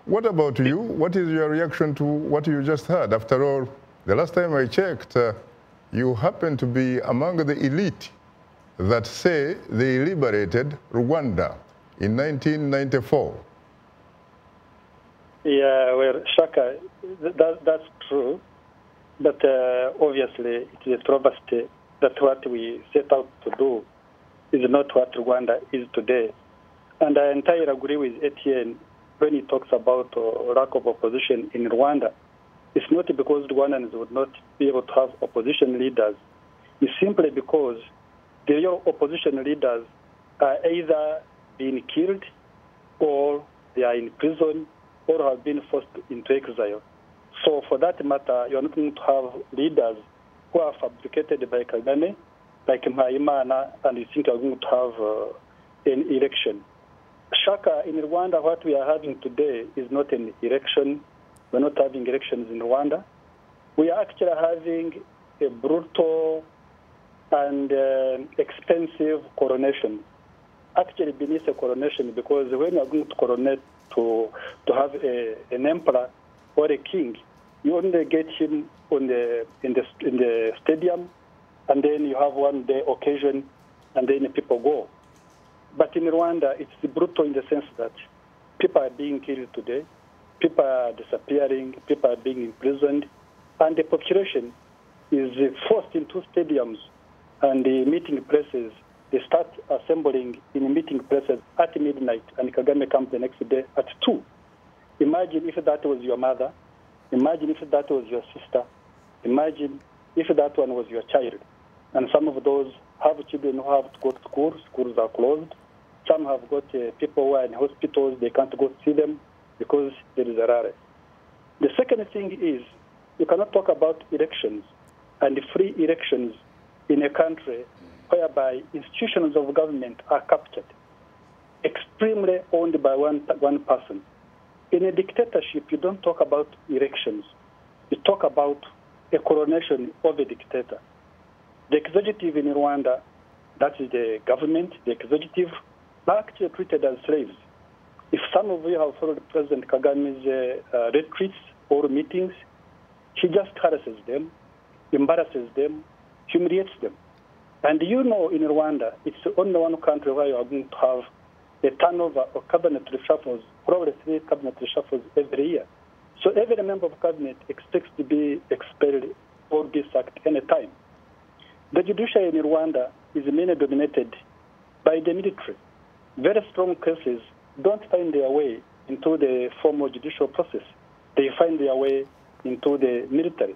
What about you? What is your reaction to what you just heard? After all, the last time I checked, you happen to be among the elite that say they liberated Rwanda in 1994. Yeah, well, Shaka, that's true. But obviously, it is a travesty that what we set out to do is not what Rwanda is today. And I entirely agree with Etienne when he talks about lack of opposition in Rwanda. It's not because Rwandans would not be able to have opposition leaders. It's simply because the real opposition leaders are either being killed or they are in prison or have been forced into exile. So for that matter, you're not going to have leaders who are fabricated by Kagame, like Mpayimana, and you think you're going to have an election. Shaka, in Rwanda, what we are having today is not an election. We're not having elections in Rwanda. We are actually having a brutal and expensive coronation. Actually, beneath a coronation, because when you are going to coronate to have an emperor or a king, you only get him in the stadium, and then you have one day occasion, and then people go. But in Rwanda, it's brutal in the sense that people are being killed today, people are disappearing, people are being imprisoned, and the population is forced into stadiums and the meeting places. They start assembling in meeting places at midnight, and Kagame comes the next day at 2. Imagine if that was your mother. Imagine if that was your sister. Imagine if that one was your child. And some of those have children who have to go to school. Schools are closed. Some have got people who are in hospitals. They can't go see them because there is a rare. The second thing is you cannot talk about elections and free elections in a country whereby institutions of government are captured, extremely owned by one person. In a dictatorship, you don't talk about elections. You talk about a coronation of a dictator. The executive in Rwanda, that is the government, the executive, are actually treated as slaves. If some of you have followed President Kagame's retreats or meetings, he just harasses them, embarrasses them, humiliates them. And you know in Rwanda, it's only one country where you are going to have a turnover of cabinet reshuffles, probably 3 cabinet reshuffles every year. So every member of cabinet expects to be expelled or be sacked any time. The judiciary in Rwanda is mainly dominated by the military. Very strong cases don't find their way into the formal judicial process. They find their way into the military.